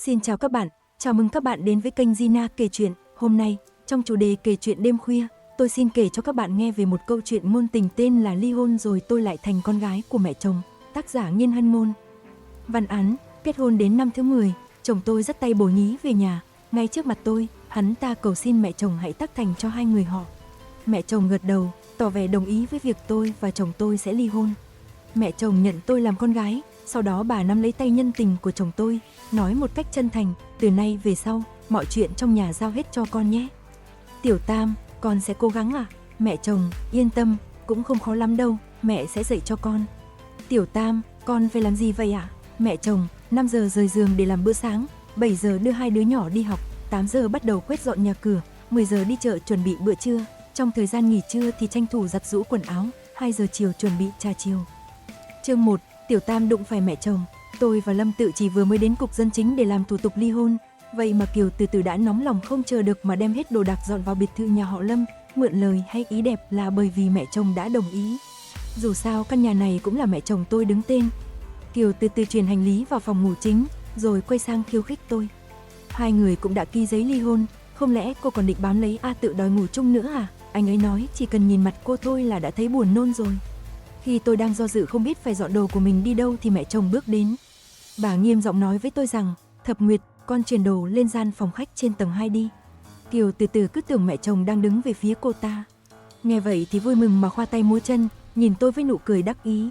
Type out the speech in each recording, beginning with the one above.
Xin chào các bạn, chào mừng các bạn đến với kênh Gina kể chuyện. Hôm nay, trong chủ đề kể chuyện đêm khuya, tôi xin kể cho các bạn nghe về một câu chuyện ngôn tình tên là Ly hôn rồi tôi lại thành con gái của mẹ chồng, tác giả Nghiên Hân Ngôn. Văn án, kết hôn đến năm thứ 10, chồng tôi dắt tay bồ nhí về nhà, ngay trước mặt tôi, hắn ta cầu xin mẹ chồng hãy tác thành cho hai người họ. Mẹ chồng gật đầu, tỏ vẻ đồng ý với việc tôi và chồng tôi sẽ ly hôn. Mẹ chồng nhận tôi làm con gái, sau đó bà nắm lấy tay nhân tình của chồng tôi, nói một cách chân thành, từ nay về sau, mọi chuyện trong nhà giao hết cho con nhé. Tiểu Tam, con sẽ cố gắng à? Mẹ chồng, yên tâm, cũng không khó lắm đâu, mẹ sẽ dạy cho con. Tiểu Tam, con phải làm gì vậy ạ? Mẹ chồng, 5 giờ rời giường để làm bữa sáng, 7 giờ đưa hai đứa nhỏ đi học, 8 giờ bắt đầu quét dọn nhà cửa, 10 giờ đi chợ chuẩn bị bữa trưa, trong thời gian nghỉ trưa thì tranh thủ giặt giũ quần áo, 2 giờ chiều chuẩn bị trà chiều. Chương 1, Tiểu Tam đụng phải mẹ chồng. Tôi và Lâm Tự chỉ vừa mới đến cục dân chính để làm thủ tục ly hôn, vậy mà Kiều từ từ đã nóng lòng không chờ được mà đem hết đồ đạc dọn vào biệt thự nhà họ Lâm. Mượn lời hay ý đẹp là bởi vì mẹ chồng đã đồng ý. Dù sao căn nhà này cũng là mẹ chồng tôi đứng tên. Kiều từ từ chuyển hành lý vào phòng ngủ chính, rồi quay sang khiêu khích tôi. Hai người cũng đã ký giấy ly hôn, không lẽ cô còn định bám lấy A Tự đòi ngủ chung nữa à? Anh ấy nói chỉ cần nhìn mặt cô thôi là đã thấy buồn nôn rồi. Khi tôi đang do dự không biết phải dọn đồ của mình đi đâu thì mẹ chồng bước đến. Bà nghiêm giọng nói với tôi rằng, Thập Nguyệt, con chuyển đồ lên gian phòng khách trên tầng 2 đi. Kiều từ từ cứ tưởng mẹ chồng đang đứng về phía cô ta. Nghe vậy thì vui mừng mà khoa tay múa chân, nhìn tôi với nụ cười đắc ý.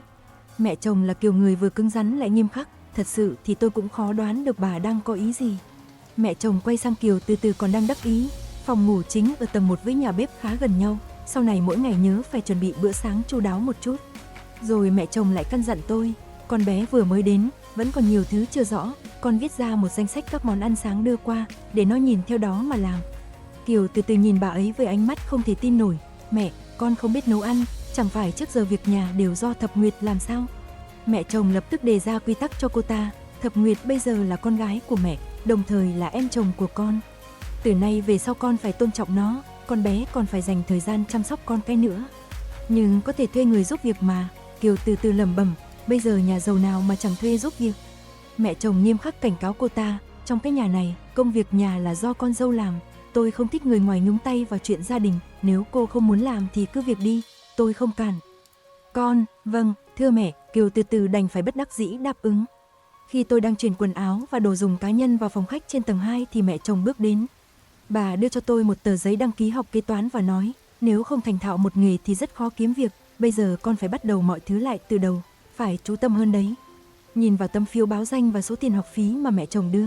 Mẹ chồng là kiểu người vừa cứng rắn lại nghiêm khắc, thật sự thì tôi cũng khó đoán được bà đang có ý gì. Mẹ chồng quay sang Kiều từ từ còn đang đắc ý. Phòng ngủ chính ở tầng 1 với nhà bếp khá gần nhau, sau này mỗi ngày nhớ phải chuẩn bị bữa sáng chu đáo một chút. Rồi mẹ chồng lại căn dặn tôi, con bé vừa mới đến, vẫn còn nhiều thứ chưa rõ, con viết ra một danh sách các món ăn sáng đưa qua, để nó nhìn theo đó mà làm. Kiều từ từ nhìn bà ấy với ánh mắt không thể tin nổi, mẹ, con không biết nấu ăn, chẳng phải trước giờ việc nhà đều do Thập Nguyệt làm sao? Mẹ chồng lập tức đề ra quy tắc cho cô ta, Thập Nguyệt bây giờ là con gái của mẹ, đồng thời là em chồng của con. Từ nay về sau con phải tôn trọng nó, con bé còn phải dành thời gian chăm sóc con cái nữa. Nhưng có thể thuê người giúp việc mà. Kiều từ từ lẩm bẩm, bây giờ nhà giàu nào mà chẳng thuê giúp việc. Mẹ chồng nghiêm khắc cảnh cáo cô ta, trong cái nhà này, công việc nhà là do con dâu làm. Tôi không thích người ngoài nhúng tay vào chuyện gia đình, nếu cô không muốn làm thì cứ việc đi, tôi không cản. Con, vâng, thưa mẹ, Kiều từ từ đành phải bất đắc dĩ đáp ứng. Khi tôi đang chuyển quần áo và đồ dùng cá nhân vào phòng khách trên tầng 2 thì mẹ chồng bước đến. Bà đưa cho tôi một tờ giấy đăng ký học kế toán và nói, nếu không thành thạo một nghề thì rất khó kiếm việc. Bây giờ con phải bắt đầu mọi thứ lại từ đầu, phải chú tâm hơn đấy. Nhìn vào tấm phiếu báo danh và số tiền học phí mà mẹ chồng đưa,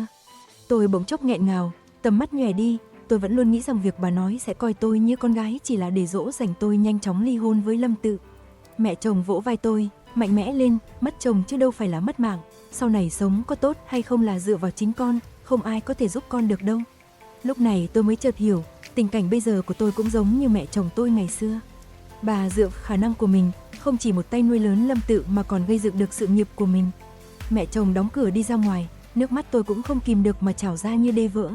tôi bỗng chốc nghẹn ngào, tầm mắt nhòe đi. Tôi vẫn luôn nghĩ rằng việc bà nói sẽ coi tôi như con gái chỉ là để dỗ dành tôi nhanh chóng ly hôn với Lâm Tự. Mẹ chồng vỗ vai tôi, mạnh mẽ lên, mất chồng chứ đâu phải là mất mạng. Sau này sống có tốt hay không là dựa vào chính con, không ai có thể giúp con được đâu. Lúc này tôi mới chợt hiểu, tình cảnh bây giờ của tôi cũng giống như mẹ chồng tôi ngày xưa. Bà dựa khả năng của mình, không chỉ một tay nuôi lớn Lâm Tự mà còn gây dựng được sự nghiệp của mình. Mẹ chồng đóng cửa đi ra ngoài, nước mắt tôi cũng không kìm được mà trào ra như đê vỡ.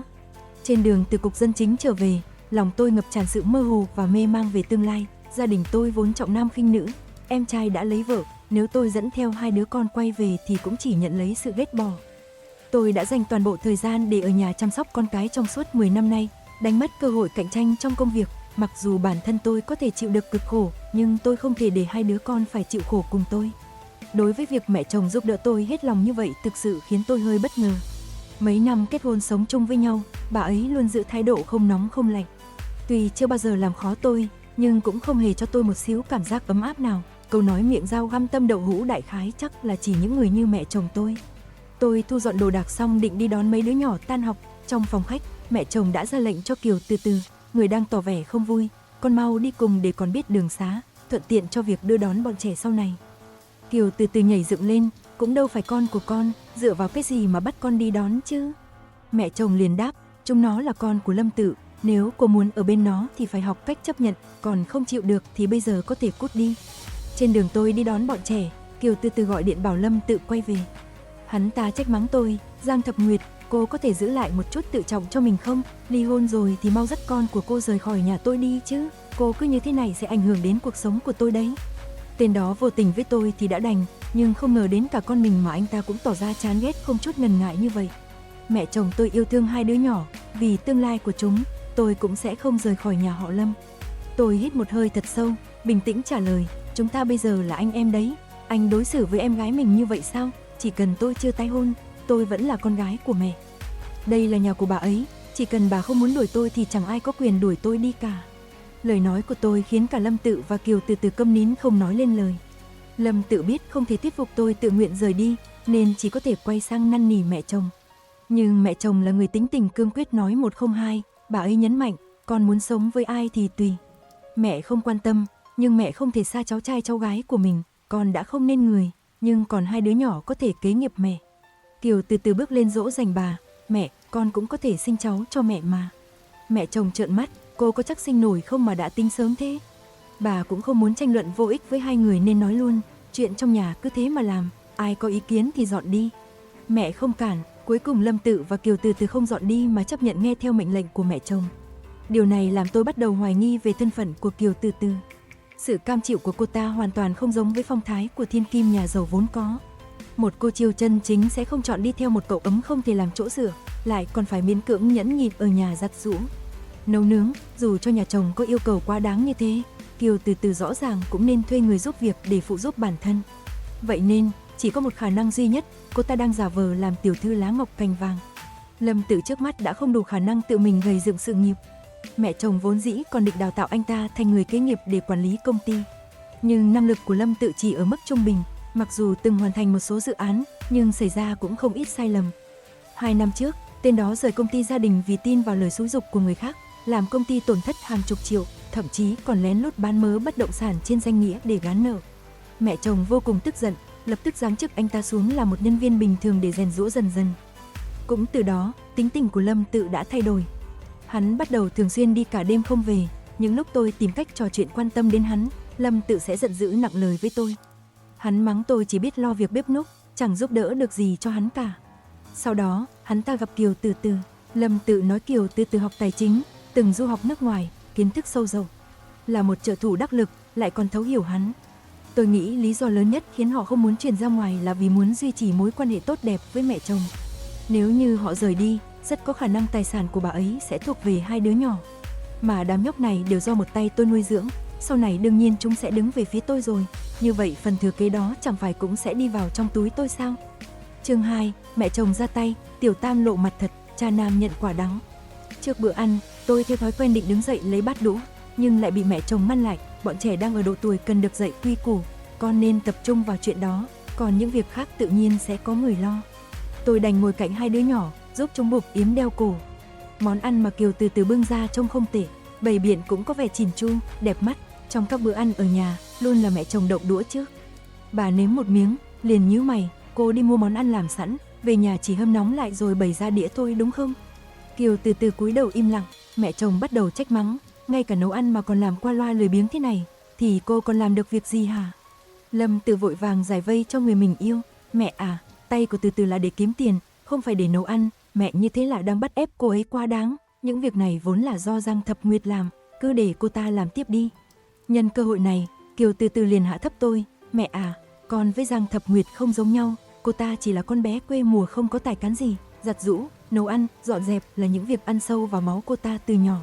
Trên đường từ cục dân chính trở về, lòng tôi ngập tràn sự mơ hồ và mê mang về tương lai. Gia đình tôi vốn trọng nam khinh nữ, em trai đã lấy vợ, nếu tôi dẫn theo hai đứa con quay về thì cũng chỉ nhận lấy sự ghét bỏ. Tôi đã dành toàn bộ thời gian để ở nhà chăm sóc con cái trong suốt 10 năm nay, đánh mất cơ hội cạnh tranh trong công việc. Mặc dù bản thân tôi có thể chịu được cực khổ, nhưng tôi không thể để hai đứa con phải chịu khổ cùng tôi. Đối với việc mẹ chồng giúp đỡ tôi hết lòng như vậy thực sự khiến tôi hơi bất ngờ. Mấy năm kết hôn sống chung với nhau, bà ấy luôn giữ thái độ không nóng không lạnh. Tuy chưa bao giờ làm khó tôi, nhưng cũng không hề cho tôi một xíu cảm giác ấm áp nào. Câu nói miệng dao găm tâm đậu hũ đại khái chắc là chỉ những người như mẹ chồng tôi. Tôi thu dọn đồ đạc xong định đi đón mấy đứa nhỏ tan học. Trong phòng khách, mẹ chồng đã ra lệnh cho Kiều từ từ, người đang tỏ vẻ không vui, con mau đi cùng để con biết đường xá, thuận tiện cho việc đưa đón bọn trẻ sau này. Kiều từ từ nhảy dựng lên, cũng đâu phải con của con, dựa vào cái gì mà bắt con đi đón chứ? Mẹ chồng liền đáp, chúng nó là con của Lâm Tự, nếu cô muốn ở bên nó thì phải học cách chấp nhận, còn không chịu được thì bây giờ có thể cút đi. Trên đường tôi đi đón bọn trẻ, Kiều từ từ gọi điện bảo Lâm Tự quay về. Hắn ta trách mắng tôi, Giang Thập Nguyệt, cô có thể giữ lại một chút tự trọng cho mình không? Ly hôn rồi thì mau dắt con của cô rời khỏi nhà tôi đi chứ, cô cứ như thế này sẽ ảnh hưởng đến cuộc sống của tôi đấy. Tên đó vô tình với tôi thì đã đành, nhưng không ngờ đến cả con mình mà anh ta cũng tỏ ra chán ghét không chút ngần ngại như vậy. Mẹ chồng tôi yêu thương hai đứa nhỏ, vì tương lai của chúng, tôi cũng sẽ không rời khỏi nhà họ Lâm. Tôi hít một hơi thật sâu, bình tĩnh trả lời, chúng ta bây giờ là anh em đấy. Anh đối xử với em gái mình như vậy sao? Chỉ cần tôi chưa tái hôn, tôi vẫn là con gái của mẹ. Đây là nhà của bà ấy, chỉ cần bà không muốn đuổi tôi thì chẳng ai có quyền đuổi tôi đi cả. Lời nói của tôi khiến cả Lâm Tự và Kiều Từ Từ câm nín không nói lên lời. Lâm Tự biết không thể thuyết phục tôi tự nguyện rời đi, nên chỉ có thể quay sang năn nỉ mẹ chồng. Nhưng mẹ chồng là người tính tình cương quyết nói một không hai, bà ấy nhấn mạnh, con muốn sống với ai thì tùy. Mẹ không quan tâm, nhưng mẹ không thể xa cháu trai cháu gái của mình, con đã không nên người, nhưng còn hai đứa nhỏ có thể kế nghiệp mẹ. Kiều Từ Từ bước lên dỗ dành bà, mẹ, con cũng có thể sinh cháu cho mẹ mà. Mẹ chồng trợn mắt, cô có chắc sinh nổi không mà đã tính sớm thế. Bà cũng không muốn tranh luận vô ích với hai người nên nói luôn, chuyện trong nhà cứ thế mà làm, ai có ý kiến thì dọn đi. Mẹ không cản, cuối cùng Lâm Tự và Kiều Từ Từ không dọn đi mà chấp nhận nghe theo mệnh lệnh của mẹ chồng. Điều này làm tôi bắt đầu hoài nghi về thân phận của Kiều Từ Từ. Sự cam chịu của cô ta hoàn toàn không giống với phong thái của thiên kim nhà giàu vốn có. Một cô chiêu chân chính sẽ không chọn đi theo một cậu ấm không thể làm chỗ dựa, lại còn phải miễn cưỡng nhẫn nhịn ở nhà giặt giũ, nấu nướng. Dù cho nhà chồng có yêu cầu quá đáng như thế, Kiều Từ Từ rõ ràng cũng nên thuê người giúp việc để phụ giúp bản thân. Vậy nên, chỉ có một khả năng duy nhất, cô ta đang giả vờ làm tiểu thư lá ngọc cành vàng. Lâm Tự trước mắt đã không đủ khả năng tự mình gây dựng sự nghiệp. Mẹ chồng vốn dĩ còn định đào tạo anh ta thành người kế nghiệp để quản lý công ty. Nhưng năng lực của Lâm Tự chỉ ở mức trung bình, mặc dù từng hoàn thành một số dự án, nhưng xảy ra cũng không ít sai lầm. 2 năm trước, tên đó rời công ty gia đình vì tin vào lời xúi giục của người khác, làm công ty tổn thất hàng chục triệu, thậm chí còn lén lút bán mớ bất động sản trên danh nghĩa để gán nợ. Mẹ chồng vô cùng tức giận, lập tức giáng chức anh ta xuống là một nhân viên bình thường để rèn giũa dần dần. Cũng từ đó, tính tình của Lâm Tự đã thay đổi. Hắn bắt đầu thường xuyên đi cả đêm không về, những lúc tôi tìm cách trò chuyện quan tâm đến hắn, Lâm Tự sẽ giận dữ nặng lời với tôi. Hắn mắng tôi chỉ biết lo việc bếp núc, chẳng giúp đỡ được gì cho hắn cả. Sau đó, hắn ta gặp Kiều Từ Từ. Lâm Tự nói Kiều Từ Từ học tài chính, từng du học nước ngoài, kiến thức sâu rộng, là một trợ thủ đắc lực, lại còn thấu hiểu hắn. Tôi nghĩ lý do lớn nhất khiến họ không muốn chuyển ra ngoài là vì muốn duy trì mối quan hệ tốt đẹp với mẹ chồng. Nếu như họ rời đi, rất có khả năng tài sản của bà ấy sẽ thuộc về hai đứa nhỏ. Mà đám nhóc này đều do một tay tôi nuôi dưỡng, sau này đương nhiên chúng sẽ đứng về phía tôi rồi. Như vậy phần thừa kế đó chẳng phải cũng sẽ đi vào trong túi tôi sao? Chương 2, mẹ chồng ra tay, Tiểu Tam lộ mặt thật, cha nam nhận quả đắng. Trước bữa ăn, tôi theo thói quen định đứng dậy lấy bát đũa, nhưng lại bị mẹ chồng ngăn lại. Bọn trẻ đang ở độ tuổi cần được dạy quy củ, con nên tập trung vào chuyện đó, còn những việc khác tự nhiên sẽ có người lo. Tôi đành ngồi cạnh hai đứa nhỏ, giúp chúng buộc yếm đeo cổ. Món ăn mà Kiều Từ Từ bưng ra trông không tệ, bày biện cũng có vẻ chỉn chu, đẹp mắt. Trong các bữa ăn ở nhà, luôn là mẹ chồng động đũa trước. Bà nếm một miếng, liền nhíu mày, cô đi mua món ăn làm sẵn, về nhà chỉ hâm nóng lại rồi bày ra đĩa thôi đúng không? Kiều Từ Từ cúi đầu im lặng, mẹ chồng bắt đầu trách mắng, ngay cả nấu ăn mà còn làm qua loa lười biếng thế này, thì cô còn làm được việc gì hả? Lâm Tự vội vàng giải vây cho người mình yêu, mẹ à, tay của Từ Từ là để kiếm tiền, không phải để nấu ăn, mẹ như thế là đang bắt ép cô ấy quá đáng, những việc này vốn là do Giang Thập Nguyệt làm, cứ để cô ta làm tiếp đi. Nhân cơ hội này, Kiều Từ Từ liền hạ thấp tôi, mẹ à, con với Giang Thập Nguyệt không giống nhau, cô ta chỉ là con bé quê mùa không có tài cán gì, giặt giũ, nấu ăn, dọn dẹp là những việc ăn sâu vào máu cô ta từ nhỏ.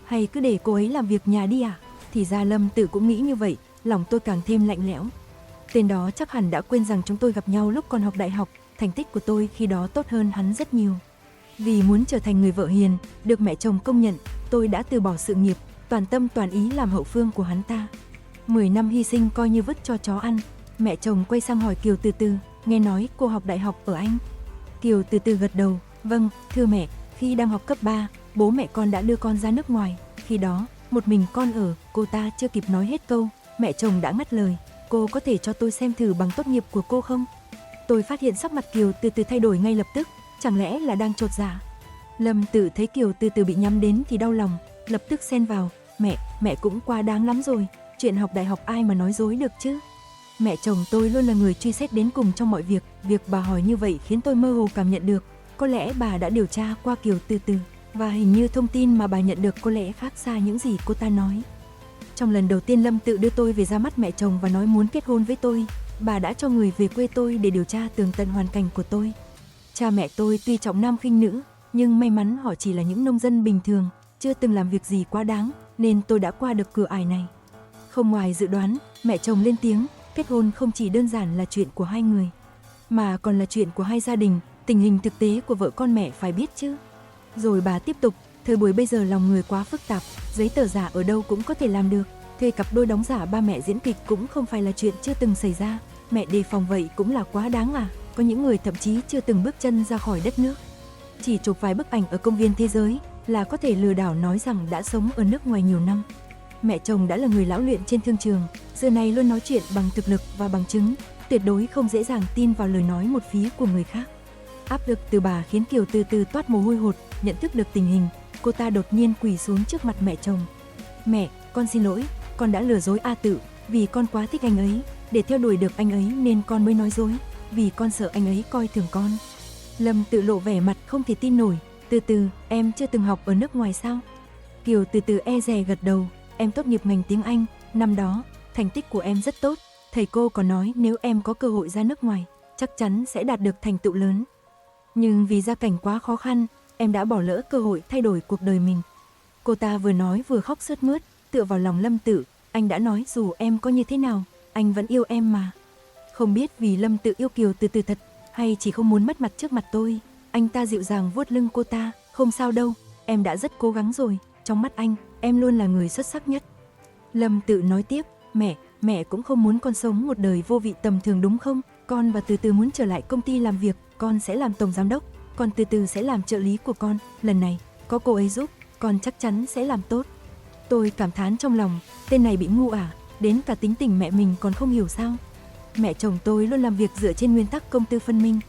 Hay cứ để cô ấy làm việc nhà đi à? Thì ra Lâm Tự cũng nghĩ như vậy, lòng tôi càng thêm lạnh lẽo. Tên đó chắc hẳn đã quên rằng chúng tôi gặp nhau lúc còn học đại học, thành tích của tôi khi đó tốt hơn hắn rất nhiều. Vì muốn trở thành người vợ hiền, được mẹ chồng công nhận, tôi đã từ bỏ sự nghiệp, toàn tâm toàn ý làm hậu phương của hắn ta. 10 năm hy sinh coi như vứt cho chó ăn. Mẹ chồng quay sang hỏi Kiều Từ Từ, nghe nói cô học đại học ở Anh. Kiều Từ Từ gật đầu, vâng, thưa mẹ, khi đang học cấp 3, bố mẹ con đã đưa con ra nước ngoài. Khi đó, một mình con ở, cô ta chưa kịp nói hết câu, mẹ chồng đã ngắt lời, cô có thể cho tôi xem thử bằng tốt nghiệp của cô không? Tôi phát hiện sắc mặt Kiều Từ Từ thay đổi ngay lập tức, chẳng lẽ là đang chột dạ? Lâm Tự thấy Kiều Từ Từ bị nhắm đến thì đau lòng, lập tức xen vào, mẹ cũng quá đáng lắm rồi, chuyện học đại học ai mà nói dối được chứ? Mẹ chồng tôi luôn là người truy xét đến cùng trong mọi việc, việc bà hỏi như vậy khiến tôi mơ hồ cảm nhận được, có lẽ bà đã điều tra qua Kiều Từ Từ, và hình như thông tin mà bà nhận được có lẽ khác xa những gì cô ta nói. Trong lần đầu tiên Lâm Tự đưa tôi về ra mắt mẹ chồng và nói muốn kết hôn với tôi, bà đã cho người về quê tôi để điều tra tường tận hoàn cảnh của tôi. Cha mẹ tôi tuy trọng nam khinh nữ, nhưng may mắn họ chỉ là những nông dân bình thường, chưa từng làm việc gì quá đáng, nên tôi đã qua được cửa ải này. Không ngoài dự đoán, mẹ chồng lên tiếng, kết hôn không chỉ đơn giản là chuyện của hai người, mà còn là chuyện của hai gia đình, tình hình thực tế của vợ con mẹ phải biết chứ. Rồi bà tiếp tục, thời buổi bây giờ lòng người quá phức tạp, giấy tờ giả ở đâu cũng có thể làm được, thuê cặp đôi đóng giả ba mẹ diễn kịch cũng không phải là chuyện chưa từng xảy ra, mẹ đề phòng vậy cũng là quá đáng à, có những người thậm chí chưa từng bước chân ra khỏi đất nước. Chỉ chụp vài bức ảnh ở công viên thế giới là có thể lừa đảo nói rằng đã sống ở nước ngoài nhiều năm. Mẹ chồng đã là người lão luyện trên thương trường, giờ này luôn nói chuyện bằng thực lực và bằng chứng, tuyệt đối không dễ dàng tin vào lời nói một phía của người khác. Áp lực từ bà khiến Kiều từ từ toát mồ hôi hột, nhận thức được tình hình, cô ta đột nhiên quỳ xuống trước mặt mẹ chồng. Mẹ, con xin lỗi, con đã lừa dối A Tự, vì con quá thích anh ấy, để theo đuổi được anh ấy nên con mới nói dối, vì con sợ anh ấy coi thường con. Lâm Tự lộ vẻ mặt không thể tin nổi, từ từ, em chưa từng học ở nước ngoài sao? Kiều từ từ e dè gật đầu, em tốt nghiệp ngành tiếng Anh, năm đó, thành tích của em rất tốt, thầy cô còn nói nếu em có cơ hội ra nước ngoài, chắc chắn sẽ đạt được thành tựu lớn. Nhưng vì gia cảnh quá khó khăn, em đã bỏ lỡ cơ hội thay đổi cuộc đời mình. Cô ta vừa nói vừa khóc sướt mướt, tựa vào lòng Lâm Tự, anh đã nói dù em có như thế nào, anh vẫn yêu em mà. Không biết vì Lâm Tự yêu Kiều từ từ thật, hay chỉ không muốn mất mặt trước mặt tôi, anh ta dịu dàng vuốt lưng cô ta, không sao đâu, em đã rất cố gắng rồi, trong mắt anh, em luôn là người xuất sắc nhất. Lâm Tự nói tiếp, mẹ cũng không muốn con sống một đời vô vị tầm thường đúng không? Con và từ từ muốn trở lại công ty làm việc, con sẽ làm tổng giám đốc, con từ từ sẽ làm trợ lý của con, lần này, có cô ấy giúp, con chắc chắn sẽ làm tốt. Tôi cảm thán trong lòng, tên này bị ngu à, đến cả tính tình mẹ mình còn không hiểu sao. Mẹ chồng tôi luôn làm việc dựa trên nguyên tắc công tư phân minh,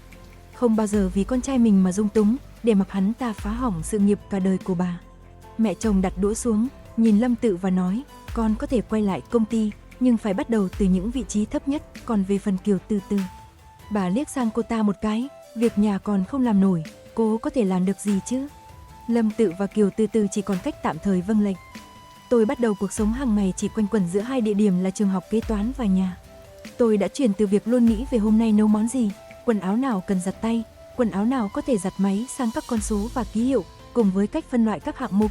không bao giờ vì con trai mình mà dung túng, để mặc hắn ta phá hỏng sự nghiệp cả đời của bà. Mẹ chồng đặt đũa xuống, nhìn Lâm Tự và nói, con có thể quay lại công ty, nhưng phải bắt đầu từ những vị trí thấp nhất, còn về phần Kiều từ từ. Bà liếc sang cô ta một cái, việc nhà còn không làm nổi, cô có thể làm được gì chứ? Lâm Tự và Kiều từ từ chỉ còn cách tạm thời vâng lệnh. Tôi bắt đầu cuộc sống hàng ngày chỉ quanh quẩn giữa hai địa điểm là trường học kế toán và nhà. Tôi đã chuyển từ việc luôn nghĩ về hôm nay nấu món gì, quần áo nào cần giặt tay, quần áo nào có thể giặt máy sang các con số và ký hiệu, cùng với cách phân loại các hạng mục.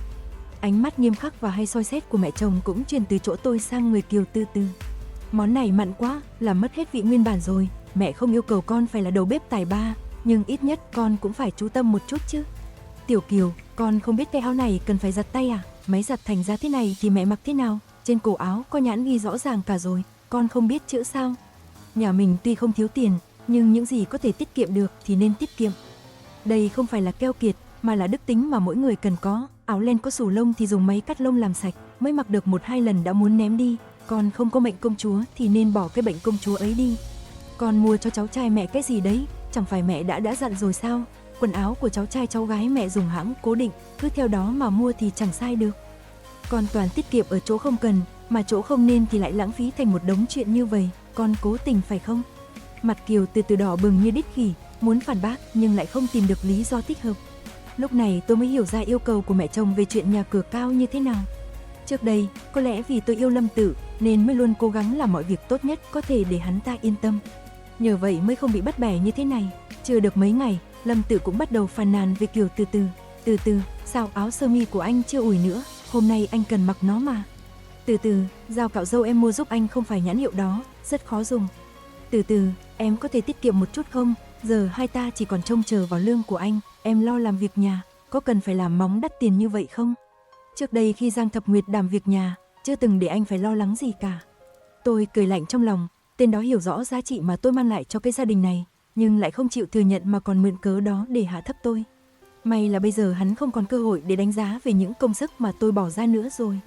Ánh mắt nghiêm khắc và hay soi xét của mẹ chồng cũng chuyển từ chỗ tôi sang người Kiều từ từ. Món này mặn quá, làm mất hết vị nguyên bản rồi, mẹ không yêu cầu con phải là đầu bếp tài ba, nhưng ít nhất con cũng phải chú tâm một chút chứ. Tiểu Kiều, con không biết cái áo này cần phải giặt tay à? Máy giặt thành ra thế này thì mẹ mặc thế nào? Trên cổ áo có nhãn ghi rõ ràng cả rồi, con không biết chữ sao? Nhà mình tuy không thiếu tiền, nhưng những gì có thể tiết kiệm được thì nên tiết kiệm. Đây không phải là keo kiệt, mà là đức tính mà mỗi người cần có. Áo len có xù lông thì dùng máy cắt lông làm sạch, mới mặc được 1-2 lần đã muốn ném đi. Con không có mệnh công chúa thì nên bỏ cái bệnh công chúa ấy đi. Con mua cho cháu trai mẹ cái gì đấy, chẳng phải mẹ đã dặn rồi sao? Quần áo của cháu trai cháu gái mẹ dùng hãng cố định, cứ theo đó mà mua thì chẳng sai được. Con toàn tiết kiệm ở chỗ không cần, mà chỗ không nên thì lại lãng phí thành một đống chuyện như vậy, con cố tình phải không? Mặt Kiều từ từ đỏ bừng như đít khỉ, muốn phản bác nhưng lại không tìm được lý do thích hợp. Lúc này tôi mới hiểu ra yêu cầu của mẹ chồng về chuyện nhà cửa cao như thế nào. Trước đây, có lẽ vì tôi yêu Lâm Tự nên mới luôn cố gắng làm mọi việc tốt nhất có thể để hắn ta yên tâm. Nhờ vậy mới không bị bắt bẻ như thế này. Chưa được mấy ngày, Lâm Tự cũng bắt đầu phàn nàn về Kiều từ từ. Từ từ, sao áo sơ mi của anh chưa ủi nữa, hôm nay anh cần mặc nó mà. Từ từ, dao cạo râu em mua giúp anh không phải nhãn hiệu đó, rất khó dùng. Từ từ, em có thể tiết kiệm một chút không? Giờ hai ta chỉ còn trông chờ vào lương của anh, em lo làm việc nhà, có cần phải làm móng đắt tiền như vậy không? Trước đây khi Giang Thập Nguyệt đảm việc nhà, chưa từng để anh phải lo lắng gì cả. Tôi cười lạnh trong lòng, tên đó hiểu rõ giá trị mà tôi mang lại cho cái gia đình này, nhưng lại không chịu thừa nhận mà còn mượn cớ đó để hạ thấp tôi. May là bây giờ hắn không còn cơ hội để đánh giá về những công sức mà tôi bỏ ra nữa rồi.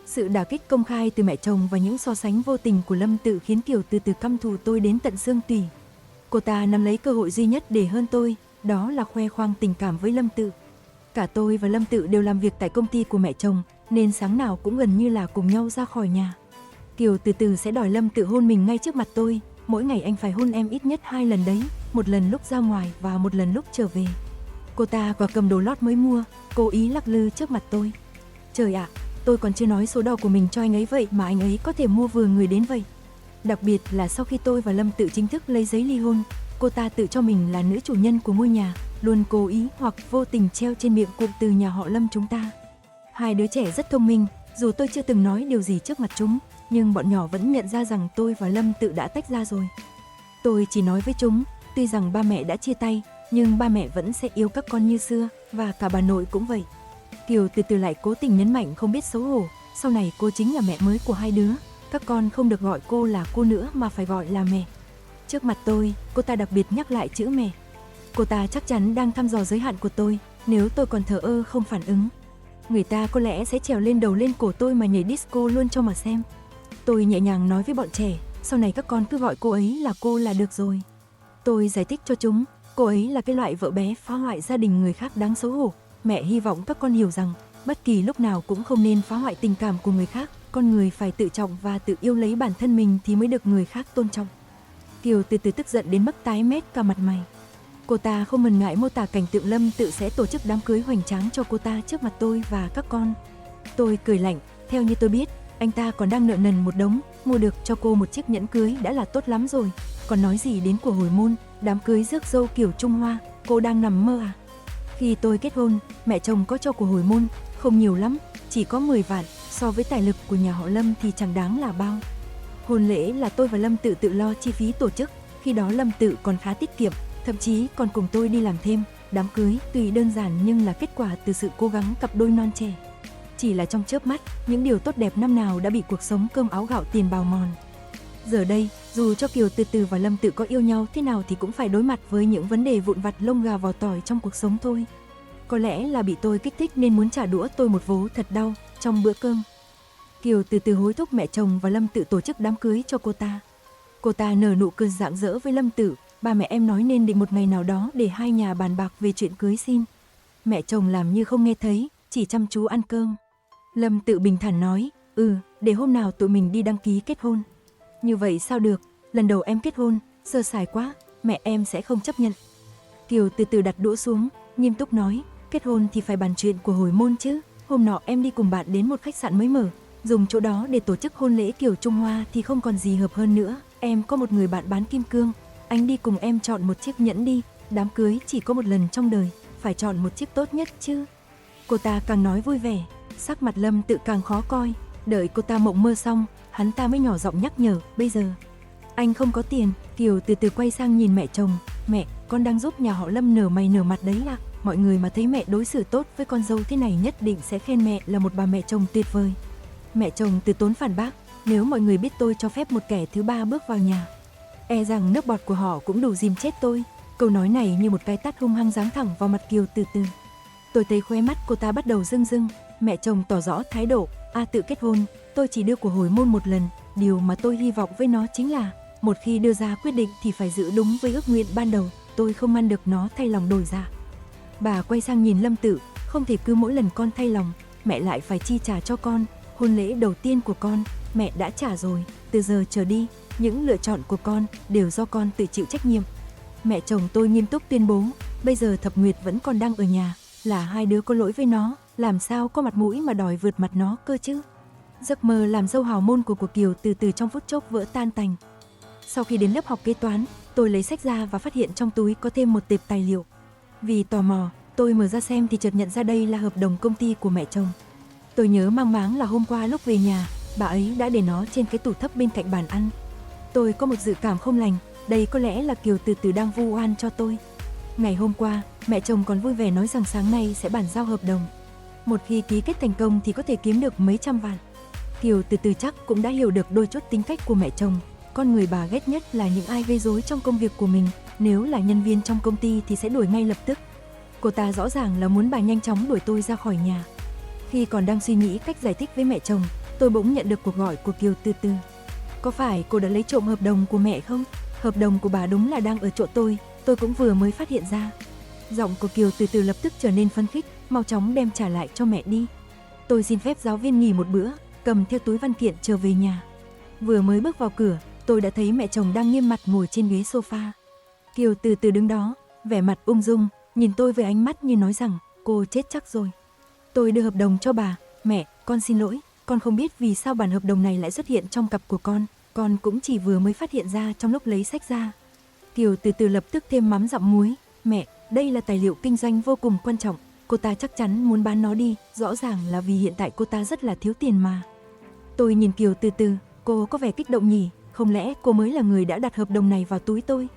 Sự đả kích công khai từ mẹ chồng và những so sánh vô tình của Lâm Tự khiến Kiều từ từ căm thù tôi đến tận xương tủy. Cô ta nắm lấy cơ hội duy nhất để hơn tôi, đó là khoe khoang tình cảm với Lâm Tự. Cả tôi và Lâm Tự đều làm việc tại công ty của mẹ chồng, nên sáng nào cũng gần như là cùng nhau ra khỏi nhà. Kiều từ từ sẽ đòi Lâm Tự hôn mình ngay trước mặt tôi, mỗi ngày anh phải hôn em ít nhất 2 lần đấy, một lần lúc ra ngoài và một lần lúc trở về. Cô ta còn cầm đồ lót mới mua, cố ý lắc lư trước mặt tôi. Trời ạ, tôi còn chưa nói số đo của mình cho anh ấy vậy mà anh ấy có thể mua vừa người đến vậy. Đặc biệt là sau khi tôi và Lâm Tự chính thức lấy giấy ly hôn, cô ta tự cho mình là nữ chủ nhân của ngôi nhà, luôn cố ý hoặc vô tình treo trên miệng cụm từ nhà họ Lâm chúng ta. Hai đứa trẻ rất thông minh, dù tôi chưa từng nói điều gì trước mặt chúng, nhưng bọn nhỏ vẫn nhận ra rằng tôi và Lâm Tự đã tách ra rồi. Tôi chỉ nói với chúng, tuy rằng ba mẹ đã chia tay, nhưng ba mẹ vẫn sẽ yêu các con như xưa, và cả bà nội cũng vậy. Kiều từ từ lại cố tình nhấn mạnh không biết xấu hổ, sau này cô chính là mẹ mới của hai đứa, các con không được gọi cô là cô nữa mà phải gọi là mẹ. Trước mặt tôi, cô ta đặc biệt nhắc lại chữ mẹ. Cô ta chắc chắn đang thăm dò giới hạn của tôi, nếu tôi còn thờ ơ không phản ứng. Người ta có lẽ sẽ trèo lên đầu lên cổ tôi mà nhảy disco luôn cho mà xem. Tôi nhẹ nhàng nói với bọn trẻ, sau này các con cứ gọi cô ấy là cô là được rồi. Tôi giải thích cho chúng, cô ấy là cái loại vợ bé phá hoại gia đình người khác đáng xấu hổ. Mẹ hy vọng các con hiểu rằng, bất kỳ lúc nào cũng không nên phá hoại tình cảm của người khác. Con người phải tự trọng và tự yêu lấy bản thân mình thì mới được người khác tôn trọng. Kiều từ từ tức giận đến mức tái mét cả mặt mày. Cô ta không ngần ngại mô tả cảnh tượng Lâm Tự sẽ tổ chức đám cưới hoành tráng cho cô ta trước mặt tôi và các con. Tôi cười lạnh, theo như tôi biết, anh ta còn đang nợ nần một đống, mua được cho cô một chiếc nhẫn cưới đã là tốt lắm rồi. Còn nói gì đến của hồi môn, đám cưới rước dâu kiểu Trung Hoa, cô đang nằm mơ à? Khi tôi kết hôn, mẹ chồng có cho của hồi môn, không nhiều lắm, chỉ có 10 vạn, so với tài lực của nhà họ Lâm thì chẳng đáng là bao. Hôn lễ là tôi và Lâm Tự tự lo chi phí tổ chức, khi đó Lâm Tự còn khá tiết kiệm, thậm chí còn cùng tôi đi làm thêm. Đám cưới tuy đơn giản nhưng là kết quả từ sự cố gắng cặp đôi non trẻ. Chỉ là trong chớp mắt, những điều tốt đẹp năm nào đã bị cuộc sống cơm áo gạo tiền bào mòn. Giờ đây, dù cho Kiều Từ Từ và Lâm Tự có yêu nhau thế nào thì cũng phải đối mặt với những vấn đề vụn vặt lông gà vỏ tỏi trong cuộc sống thôi. Có lẽ là bị tôi kích thích nên muốn trả đũa tôi một vố thật đau trong bữa cơm. Kiều Từ Từ hối thúc mẹ chồng và Lâm Tự tổ chức đám cưới cho cô ta. Cô ta nở nụ cười rạng rỡ với Lâm Tự, ba mẹ em nói nên định một ngày nào đó để hai nhà bàn bạc về chuyện cưới xin. Mẹ chồng làm như không nghe thấy, chỉ chăm chú ăn cơm. Lâm Tự bình thản nói, để hôm nào tụi mình đi đăng ký kết hôn. Như vậy sao được, lần đầu em kết hôn, sơ sài quá, mẹ em sẽ không chấp nhận. Kiều Từ Từ đặt đũa xuống, nghiêm túc nói, kết hôn thì phải bàn chuyện của hồi môn chứ. Hôm nọ em đi cùng bạn đến một khách sạn mới mở, dùng chỗ đó để tổ chức hôn lễ kiểu Trung Hoa thì không còn gì hợp hơn nữa. Em có một người bạn bán kim cương, anh đi cùng em chọn một chiếc nhẫn đi, đám cưới chỉ có một lần trong đời, phải chọn một chiếc tốt nhất chứ. Cô ta càng nói vui vẻ, sắc mặt Lâm Tự càng khó coi. Đợi cô ta mộng mơ xong, hắn ta mới nhỏ giọng nhắc nhở, bây giờ anh không có tiền. Kiều Từ Từ quay sang nhìn mẹ chồng, mẹ, con đang giúp nhà họ Lâm nở mày nở mặt đấy ạ. Mọi người mà thấy mẹ đối xử tốt với con dâu thế này nhất định sẽ khen mẹ là một bà mẹ chồng tuyệt vời. Mẹ chồng từ tốn phản bác, nếu mọi người biết tôi cho phép một kẻ thứ ba bước vào nhà, e rằng nước bọt của họ cũng đủ dìm chết tôi. Câu nói này như một cái tát hung hăng giáng thẳng vào mặt Kiều Từ Từ. Tôi thấy khóe mắt cô ta bắt đầu rưng rưng. Mẹ chồng tỏ rõ thái độ, tự kết hôn, tôi chỉ đưa của hồi môn một lần. Điều mà tôi hy vọng với nó chính là, một khi đưa ra quyết định thì phải giữ đúng với ước nguyện ban đầu. Tôi không ngăn được nó thay lòng đổi dạ. Bà quay sang nhìn Lâm Tự, không thể cứ mỗi lần con thay lòng, mẹ lại phải chi trả cho con. Hôn lễ đầu tiên của con, mẹ đã trả rồi, từ giờ trở đi, những lựa chọn của con đều do con tự chịu trách nhiệm. Mẹ chồng tôi nghiêm túc tuyên bố, bây giờ Thập Nguyệt vẫn còn đang ở nhà, là hai đứa có lỗi với nó, làm sao có mặt mũi mà đòi vượt mặt nó cơ chứ. Giấc mơ làm dâu hào môn của Kiều Từ Từ trong phút chốc vỡ tan tành. Sau khi đến lớp học kế toán, tôi lấy sách ra và phát hiện trong túi có thêm một tệp tài liệu. Vì tò mò, tôi mở ra xem thì chợt nhận ra đây là hợp đồng công ty của mẹ chồng. Tôi nhớ mang máng là hôm qua lúc về nhà, bà ấy đã để nó trên cái tủ thấp bên cạnh bàn ăn. Tôi có một dự cảm không lành, đây có lẽ là Kiều Từ Từ đang vu oan cho tôi. Ngày hôm qua, mẹ chồng còn vui vẻ nói rằng sáng nay sẽ bàn giao hợp đồng. Một khi ký kết thành công thì có thể kiếm được mấy trăm vạn. Kiều Từ Từ chắc cũng đã hiểu được đôi chút tính cách của mẹ chồng. Con người bà ghét nhất là những ai gây rối trong công việc của mình. Nếu là nhân viên trong công ty thì sẽ đuổi ngay lập tức. Cô ta rõ ràng là muốn bà nhanh chóng đuổi tôi ra khỏi nhà. Khi còn đang suy nghĩ cách giải thích với mẹ chồng, tôi bỗng nhận được cuộc gọi của Kiều Từ Từ. Có phải cô đã lấy trộm hợp đồng của mẹ không? Hợp đồng của bà đúng là đang ở chỗ tôi cũng vừa mới phát hiện ra. Giọng của Kiều Từ Từ lập tức trở nên phấn khích, mau chóng đem trả lại cho mẹ đi. Tôi xin phép giáo viên nghỉ một bữa, cầm theo túi văn kiện trở về nhà. Vừa mới bước vào cửa, tôi đã thấy mẹ chồng đang nghiêm mặt ngồi trên ghế sofa. Kiều Từ Từ đứng đó, vẻ mặt ung dung, nhìn tôi với ánh mắt như nói rằng cô chết chắc rồi. Tôi đưa hợp đồng cho bà. Mẹ, con xin lỗi, con không biết vì sao bản hợp đồng này lại xuất hiện trong cặp của con cũng chỉ vừa mới phát hiện ra trong lúc lấy sách ra. Kiều từ từ lập tức thêm mắm dặm muối. Mẹ, đây là tài liệu kinh doanh vô cùng quan trọng. Cô ta chắc chắn muốn bán nó đi, rõ ràng là vì hiện tại cô ta rất là thiếu tiền mà. Tôi nhìn Kiều từ từ, cô có vẻ kích động nhỉ, không lẽ cô mới là người đã đặt hợp đồng này vào túi tôi?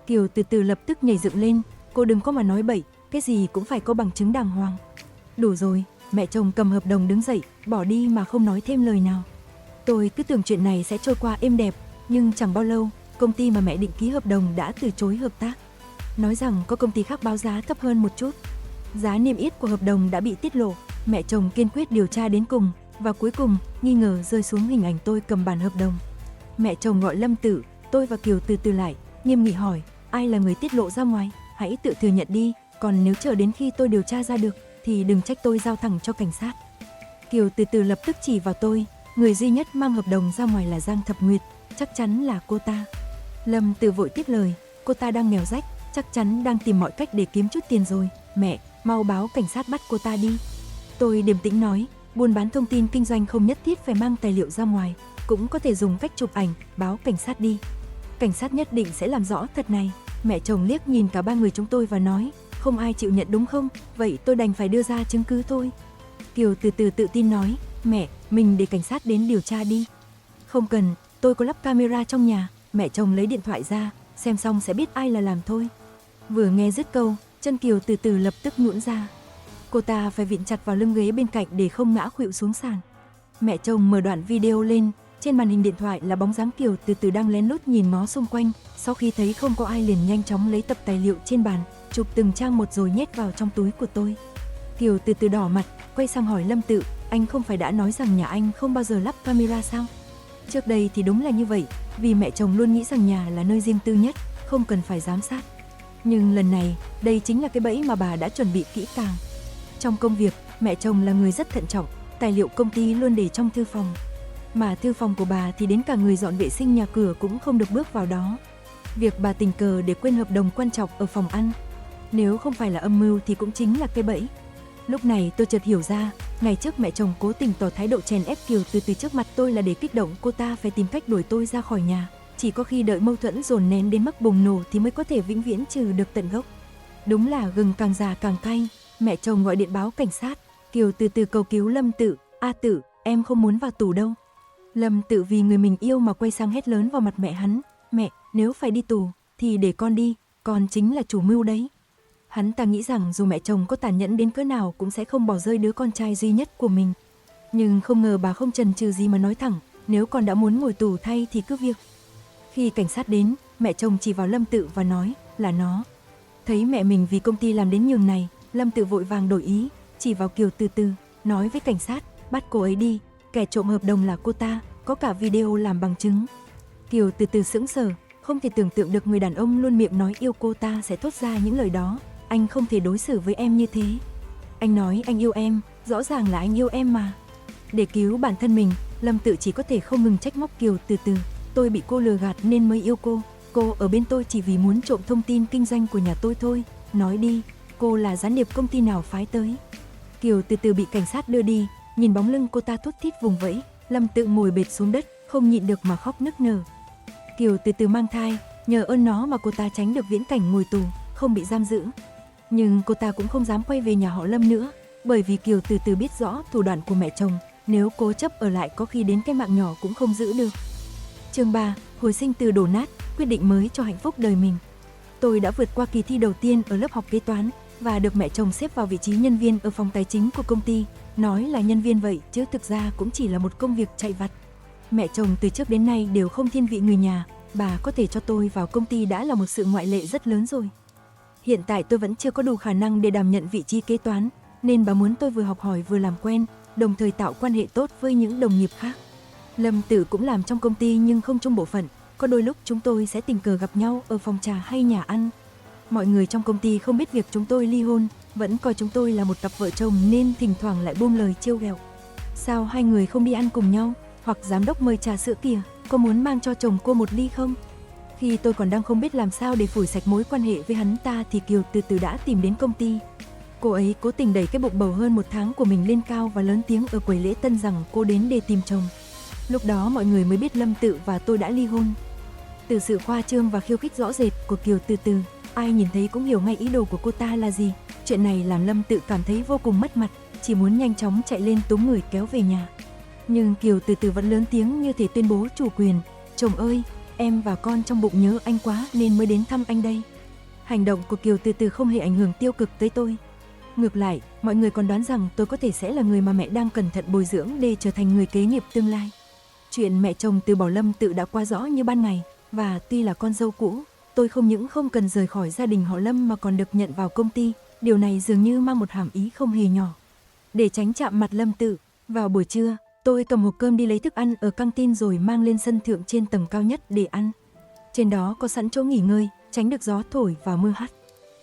Kiều từ từ lập tức nhảy dựng lên, cô đừng có mà nói bậy, cái gì cũng phải có bằng chứng đàng hoàng. Đủ rồi, mẹ chồng cầm hợp đồng đứng dậy, bỏ đi mà không nói thêm lời nào. Tôi cứ tưởng chuyện này sẽ trôi qua êm đẹp, nhưng chẳng bao lâu, công ty mà mẹ định ký hợp đồng đã từ chối hợp tác. Nói rằng có công ty khác báo giá thấp hơn một chút. Giá niêm yết của hợp đồng đã bị tiết lộ, mẹ chồng kiên quyết điều tra đến cùng, và cuối cùng, nghi ngờ rơi xuống hình ảnh tôi cầm bản hợp đồng. Mẹ chồng gọi Lâm Tử, tôi và Kiều từ từ lại, nghiêm nghị hỏi, ai là người tiết lộ ra ngoài, hãy tự thừa nhận đi, còn nếu chờ đến khi tôi điều tra ra được, thì đừng trách tôi giao thẳng cho cảnh sát. Kiều từ từ lập tức chỉ vào tôi, người duy nhất mang hợp đồng ra ngoài là Giang Thập Nguyệt, chắc chắn là cô ta. Lâm Tử vội tiếp lời, cô ta đang nghèo rách, chắc chắn đang tìm mọi cách để kiếm chút tiền rồi, mẹ, mau báo cảnh sát bắt cô ta đi. Tôi điềm tĩnh nói, buôn bán thông tin kinh doanh không nhất thiết phải mang tài liệu ra ngoài, cũng có thể dùng cách chụp ảnh, báo cảnh sát đi. Cảnh sát nhất định sẽ làm rõ thật này. Mẹ chồng liếc nhìn cả ba người chúng tôi và nói, không ai chịu nhận đúng không? Vậy tôi đành phải đưa ra chứng cứ thôi. Kiều từ từ tự tin nói, mẹ, mình để cảnh sát đến điều tra đi. Không cần, tôi có lắp camera trong nhà. Mẹ chồng lấy điện thoại ra, xem xong sẽ biết ai là làm thôi. Vừa nghe dứt câu, chân Kiều từ từ lập tức nhũn ra. Cô ta phải vịn chặt vào lưng ghế bên cạnh để không ngã khuỵu xuống sàn. Mẹ chồng mở đoạn video lên, trên màn hình điện thoại là bóng dáng Kiều từ từ đang lén lút nhìn ngó xung quanh. Sau khi thấy không có ai liền nhanh chóng lấy tập tài liệu trên bàn, chụp từng trang một rồi nhét vào trong túi của tôi. Kiều từ từ đỏ mặt, quay sang hỏi Lâm Tự, anh không phải đã nói rằng nhà anh không bao giờ lắp camera sao? Trước đây thì đúng là như vậy, vì mẹ chồng luôn nghĩ rằng nhà là nơi riêng tư nhất, không cần phải giám sát. Nhưng lần này, đây chính là cái bẫy mà bà đã chuẩn bị kỹ càng. Trong công việc, mẹ chồng là người rất thận trọng, tài liệu công ty luôn để trong thư phòng. Mà thư phòng của bà thì đến cả người dọn vệ sinh nhà cửa cũng không được bước vào đó. Việc bà tình cờ để quên hợp đồng quan trọng ở phòng ăn, nếu không phải là âm mưu thì cũng chính là cái bẫy. Lúc này tôi chợt hiểu ra, ngày trước mẹ chồng cố tình tỏ thái độ chèn ép Kiều từ từ trước mặt tôi là để kích động cô ta phải tìm cách đuổi tôi ra khỏi nhà. Chỉ có khi đợi mâu thuẫn dồn nén đến mức bùng nổ thì mới có thể vĩnh viễn trừ được tận gốc. Đúng là gừng càng già càng cay. Mẹ chồng gọi điện báo cảnh sát. Kiều từ từ cầu cứu Lâm Tự, A Tự, em không muốn vào tù đâu. Lâm Tự vì người mình yêu mà quay sang hét lớn vào mặt mẹ hắn, mẹ, nếu phải đi tù thì để con đi, con chính là chủ mưu đấy. Hắn ta nghĩ rằng dù mẹ chồng có tàn nhẫn đến cỡ nào cũng sẽ không bỏ rơi đứa con trai duy nhất của mình. Nhưng không ngờ bà không chần chừ gì mà nói thẳng, nếu con đã muốn ngồi tù thay thì cứ việc. Khi cảnh sát đến, mẹ chồng chỉ vào Lâm Tự và nói, là nó. Thấy mẹ mình vì công ty làm đến nhường này, Lâm Tự vội vàng đổi ý, chỉ vào Kiều từ từ, nói với cảnh sát, bắt cô ấy đi, kẻ trộm hợp đồng là cô ta, có cả video làm bằng chứng. Kiều từ từ sững sờ, không thể tưởng tượng được người đàn ông luôn miệng nói yêu cô ta sẽ thốt ra những lời đó. Anh không thể đối xử với em như thế. Anh nói anh yêu em, rõ ràng là anh yêu em mà. Để cứu bản thân mình, Lâm Tự chỉ có thể không ngừng trách móc Kiều từ từ. Tôi bị cô lừa gạt nên mới yêu cô. Cô ở bên tôi chỉ vì muốn trộm thông tin kinh doanh của nhà tôi thôi. Nói đi, cô là gián điệp công ty nào phái tới? Kiều từ từ bị cảnh sát đưa đi, nhìn bóng lưng cô ta thút thít vùng vẫy. Lâm Tự ngồi bệt xuống đất, không nhịn được mà khóc nức nở. Kiều từ từ mang thai, nhờ ơn nó mà cô ta tránh được viễn cảnh ngồi tù, không bị giam giữ. Nhưng cô ta cũng không dám quay về nhà họ Lâm nữa, bởi vì Kiều từ từ biết rõ thủ đoạn của mẹ chồng, nếu cố chấp ở lại có khi đến cái mạng nhỏ cũng không giữ được. Chương 3, hồi sinh từ đổ nát, quyết định mới cho hạnh phúc đời mình. Tôi đã vượt qua kỳ thi đầu tiên ở lớp học kế toán và được mẹ chồng xếp vào vị trí nhân viên ở phòng tài chính của công ty. Nói là nhân viên vậy chứ thực ra cũng chỉ là một công việc chạy vặt. Mẹ chồng từ trước đến nay đều không thiên vị người nhà, bà có thể cho tôi vào công ty đã là một sự ngoại lệ rất lớn rồi. Hiện tại tôi vẫn chưa có đủ khả năng để đảm nhận vị trí kế toán, nên bà muốn tôi vừa học hỏi vừa làm quen, đồng thời tạo quan hệ tốt với những đồng nghiệp khác. Lâm Tử cũng làm trong công ty nhưng không chung bộ phận, có đôi lúc chúng tôi sẽ tình cờ gặp nhau ở phòng trà hay nhà ăn. Mọi người trong công ty không biết việc chúng tôi ly hôn, vẫn coi chúng tôi là một cặp vợ chồng nên thỉnh thoảng lại buông lời trêu ghẹo. Sao hai người không đi ăn cùng nhau, hoặc giám đốc mời trà sữa kìa, có muốn mang cho chồng cô một ly không? Khi tôi còn đang không biết làm sao để phủi sạch mối quan hệ với hắn ta thì Kiều từ từ đã tìm đến công ty. Cô ấy cố tình đẩy cái bụng bầu hơn 1 tháng của mình lên cao và lớn tiếng ở quầy lễ tân rằng cô đến để tìm chồng. Lúc đó mọi người mới biết Lâm Tự và tôi đã ly hôn. Từ sự khoa trương và khiêu khích rõ rệt của Kiều Từ Từ, ai nhìn thấy cũng hiểu ngay ý đồ của cô ta là gì. Chuyện này làm Lâm Tự cảm thấy vô cùng mất mặt, chỉ muốn nhanh chóng chạy lên túm người kéo về nhà. Nhưng Kiều Từ Từ vẫn lớn tiếng như thể tuyên bố chủ quyền. Chồng ơi, em và con trong bụng nhớ anh quá nên mới đến thăm anh đây. Hành động của Kiều Từ Từ không hề ảnh hưởng tiêu cực tới tôi. Ngược lại, mọi người còn đoán rằng tôi có thể sẽ là người mà mẹ đang cẩn thận bồi dưỡng để trở thành người kế nghiệp tương lai. Chuyện mẹ chồng từ bỏ Lâm Tự đã qua rõ như ban ngày, và tuy là con dâu cũ, tôi không những không cần rời khỏi gia đình họ Lâm mà còn được nhận vào công ty. Điều này dường như mang một hàm ý không hề nhỏ. Để tránh chạm mặt Lâm Tự, vào buổi trưa, tôi cầm hộp cơm đi lấy thức ăn ở căng tin rồi mang lên sân thượng trên tầng cao nhất để ăn. Trên đó có sẵn chỗ nghỉ ngơi, tránh được gió thổi và mưa hắt.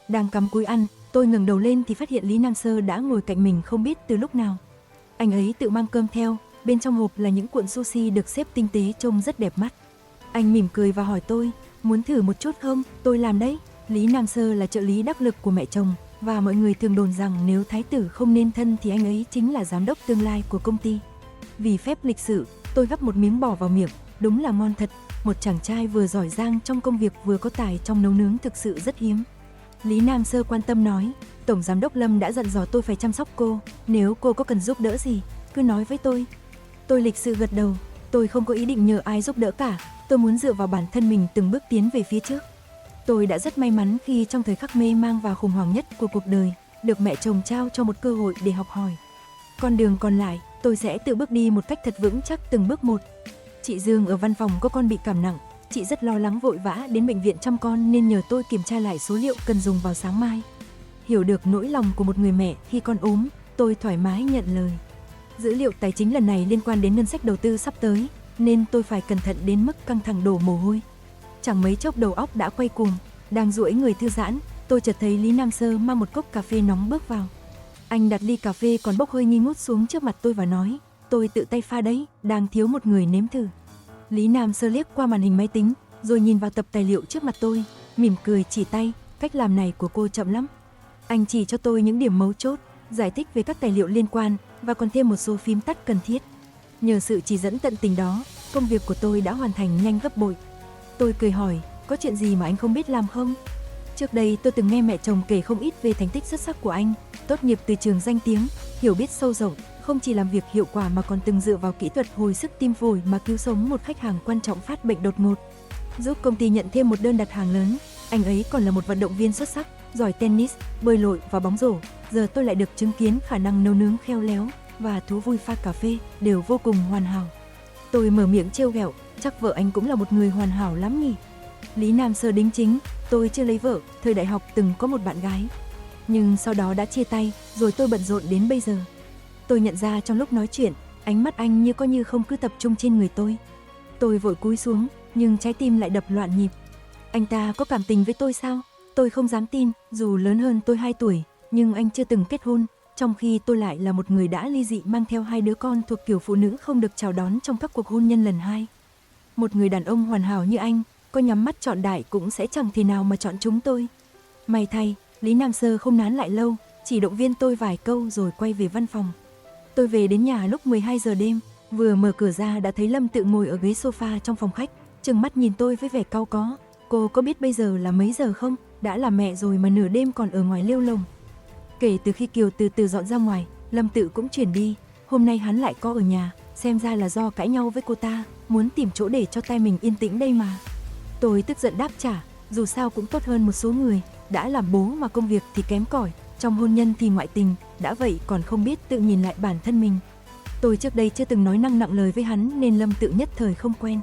Đang cắm cúi ăn, tôi ngẩng đầu lên thì phát hiện Lý Nam Sơ đã ngồi cạnh mình không biết từ lúc nào. Anh ấy tự mang cơm theo, bên trong hộp là những cuộn sushi được xếp tinh tế trông rất đẹp mắt. Anh mỉm cười và hỏi tôi, muốn thử một chút không? Tôi làm đấy. Lý Nam Sơ là trợ lý đắc lực của mẹ chồng, và mọi người thường đồn rằng nếu thái tử không nên thân thì anh ấy chính là giám đốc tương lai của công ty. Vì phép lịch sự, tôi gắp một miếng bỏ vào miệng, đúng là ngon thật. Một chàng trai vừa giỏi giang trong công việc vừa có tài trong nấu nướng thực sự rất hiếm. Lý Nam Sơ quan tâm nói, Tổng Giám đốc Lâm đã dặn dò tôi phải chăm sóc cô, nếu cô có cần giúp đỡ gì, cứ nói với tôi. Tôi lịch sự gật đầu, tôi không có ý định nhờ ai giúp đỡ cả, tôi muốn dựa vào bản thân mình từng bước tiến về phía trước. Tôi đã rất may mắn khi trong thời khắc mê mang và khủng hoảng nhất của cuộc đời, được mẹ chồng trao cho một cơ hội để học hỏi. Con đường còn lại, tôi sẽ tự bước đi một cách thật vững chắc từng bước một. Chị Dương ở văn phòng có con bị cảm nặng, chị rất lo lắng vội vã đến bệnh viện chăm con nên nhờ tôi kiểm tra lại số liệu cần dùng vào sáng mai. Hiểu được nỗi lòng của một người mẹ khi con ốm, tôi thoải mái nhận lời. Dữ liệu tài chính lần này liên quan đến ngân sách đầu tư sắp tới, nên tôi phải cẩn thận đến mức căng thẳng đổ mồ hôi. Chẳng mấy chốc đầu óc đã quay cuồng, đang duỗi người thư giãn, tôi chợt thấy Lý Nam Sơ mang một cốc cà phê nóng bước vào. Anh đặt ly cà phê còn bốc hơi nghi ngút xuống trước mặt tôi và nói, tôi tự tay pha đấy, đang thiếu một người nếm thử. Lý Nam Sơ liếc qua màn hình máy tính, rồi nhìn vào tập tài liệu trước mặt tôi, mỉm cười chỉ tay, cách làm này của cô chậm lắm. Anh chỉ cho tôi những điểm mấu chốt, giải thích về các tài liệu liên quan và còn thêm một số phím tắt cần thiết. Nhờ sự chỉ dẫn tận tình đó, công việc của tôi đã hoàn thành nhanh gấp bội. Tôi cười hỏi, có chuyện gì mà anh không biết làm không? Trước đây tôi từng nghe mẹ chồng kể không ít về thành tích xuất sắc của anh, tốt nghiệp từ trường danh tiếng, hiểu biết sâu rộng, không chỉ làm việc hiệu quả mà còn từng dựa vào kỹ thuật hồi sức tim phổi mà cứu sống một khách hàng quan trọng phát bệnh đột ngột, giúp công ty nhận thêm một đơn đặt hàng lớn. Anh ấy còn là một vận động viên xuất sắc, giỏi tennis, bơi lội và bóng rổ. Giờ tôi lại được chứng kiến khả năng nấu nướng khéo léo và thú vui pha cà phê đều vô cùng hoàn hảo. Tôi mở miệng trêu ghẹo, chắc vợ anh cũng là một người hoàn hảo lắm nhỉ? Lý Nam Sơ đính chính, tôi chưa lấy vợ, thời đại học từng có một bạn gái, nhưng sau đó đã chia tay, rồi tôi bận rộn đến bây giờ. Tôi nhận ra trong lúc nói chuyện, ánh mắt anh như có như không cứ tập trung trên người tôi. Tôi vội cúi xuống, nhưng trái tim lại đập loạn nhịp. Anh ta có cảm tình với tôi sao? Tôi không dám tin, dù lớn hơn tôi 2 tuổi, nhưng anh chưa từng kết hôn, trong khi tôi lại là một người đã ly dị mang theo 2 đứa con thuộc kiểu phụ nữ không được chào đón trong các cuộc hôn nhân lần 2. Một người đàn ông hoàn hảo như anh, có nhắm mắt chọn đại cũng sẽ chẳng thể nào mà chọn chúng tôi. May thay, Lý Nam Sơ không nán lại lâu, chỉ động viên tôi vài câu rồi quay về văn phòng. Tôi về đến nhà lúc 12 giờ đêm, vừa mở cửa ra đã thấy Lâm Tự ngồi ở ghế sofa trong phòng khách, trừng mắt nhìn tôi với vẻ cau có. Cô có biết bây giờ là mấy giờ không? Đã là mẹ rồi mà nửa đêm còn ở ngoài lêu lồng. Kể từ khi Kiều từ từ dọn ra ngoài, Lâm Tự cũng chuyển đi. Hôm nay hắn lại có ở nhà, xem ra là do cãi nhau với cô ta, muốn tìm chỗ để cho tai mình yên tĩnh đây mà. Tôi tức giận đáp trả, dù sao cũng tốt hơn một số người, đã làm bố mà công việc thì kém cỏi, trong hôn nhân thì ngoại tình, đã vậy còn không biết tự nhìn lại bản thân mình. Tôi trước đây chưa từng nói năng nặng lời với hắn nên Lâm Tự nhất thời không quen.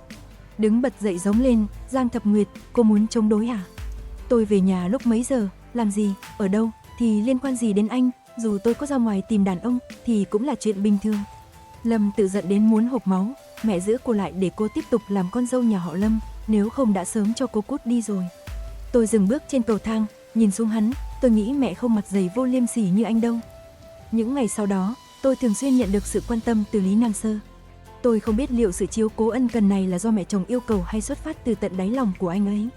Đứng bật dậy giống lên, Giang Thập Nguyệt, cô muốn chống đối à? Tôi về nhà lúc mấy giờ, làm gì, ở đâu, thì liên quan gì đến anh, dù tôi có ra ngoài tìm đàn ông thì cũng là chuyện bình thường. Lâm Tự giận đến muốn hộc máu, mẹ giữ cô lại để cô tiếp tục làm con dâu nhà họ Lâm, nếu không đã sớm cho cô cút đi rồi. Tôi dừng bước trên cầu thang, nhìn xuống hắn, tôi nghĩ mẹ không mặt dày vô liêm sỉ như anh đâu. Những ngày sau đó, tôi thường xuyên nhận được sự quan tâm từ Lý Nam Sơ. Tôi không biết liệu sự chiếu cố ân cần này là do mẹ chồng yêu cầu hay xuất phát từ tận đáy lòng của anh ấy.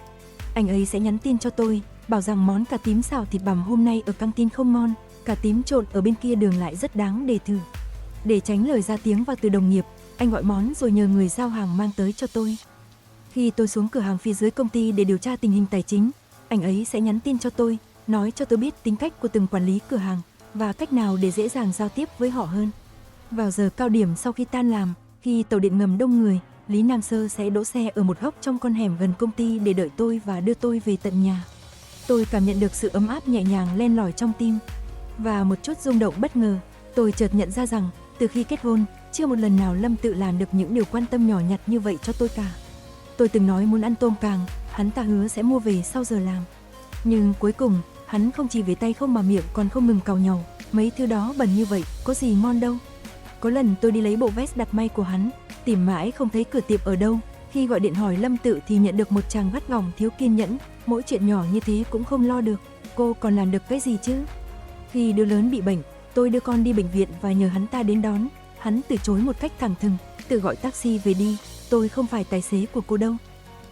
Anh ấy sẽ nhắn tin cho tôi, bảo rằng món cà tím xào thịt bằm hôm nay ở căng tin không ngon, cà tím trộn ở bên kia đường lại rất đáng để thử. Để tránh lời ra tiếng vào từ đồng nghiệp, anh gọi món rồi nhờ người giao hàng mang tới cho tôi. Khi tôi xuống cửa hàng phía dưới công ty để điều tra tình hình tài chính, anh ấy sẽ nhắn tin cho tôi, nói cho tôi biết tính cách của từng quản lý cửa hàng và cách nào để dễ dàng giao tiếp với họ hơn. Vào giờ cao điểm sau khi tan làm, khi tàu điện ngầm đông người, Lý Nam Sơ sẽ đỗ xe ở một góc trong con hẻm gần công ty để đợi tôi và đưa tôi về tận nhà. Tôi cảm nhận được sự ấm áp nhẹ nhàng len lỏi trong tim. Và một chút rung động bất ngờ, tôi chợt nhận ra rằng, từ khi kết hôn, chưa một lần nào Lâm Tự làm được những điều quan tâm nhỏ nhặt như vậy cho tôi cả. Tôi từng nói muốn ăn tôm càng, hắn ta hứa sẽ mua về sau giờ làm. Nhưng cuối cùng, hắn không chỉ về tay không mà miệng còn không ngừng càu nhàu, mấy thứ đó bẩn như vậy, có gì ngon đâu. Có lần tôi đi lấy bộ vest đặt may của hắn, tìm mãi không thấy cửa tiệm ở đâu. Khi gọi điện hỏi Lâm Tự thì nhận được một chàng gắt gỏng thiếu kiên nhẫn, mỗi chuyện nhỏ như thế cũng không lo được, cô còn làm được cái gì chứ? Khi đứa lớn bị bệnh, tôi đưa con đi bệnh viện và nhờ hắn ta đến đón. Hắn từ chối một cách thẳng thừng, tự gọi taxi về đi, tôi không phải tài xế của cô đâu.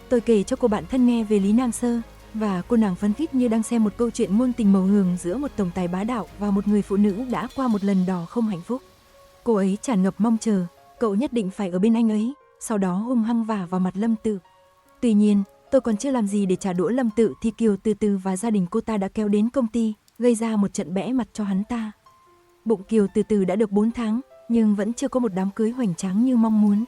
Tôi kể cho cô bạn thân nghe về Lý Nam Sơ, và cô nàng phấn khích như đang xem một câu chuyện ngôn tình màu hường giữa một tổng tài bá đạo và một người phụ nữ đã qua một lần đò không hạnh phúc. Cô ấy tràn ngập mong chờ, cậu nhất định phải ở bên anh ấy, sau đó hung hăng vả vào mặt Lâm Tự. Tuy nhiên, tôi còn chưa làm gì để trả đũa Lâm Tự thì Kiều Từ Từ và gia đình cô ta đã kéo đến công ty, gây ra một trận bẽ mặt cho hắn ta. Bụng Kiều Từ Từ đã được 4 tháng, nhưng vẫn chưa có một đám cưới hoành tráng như mong muốn.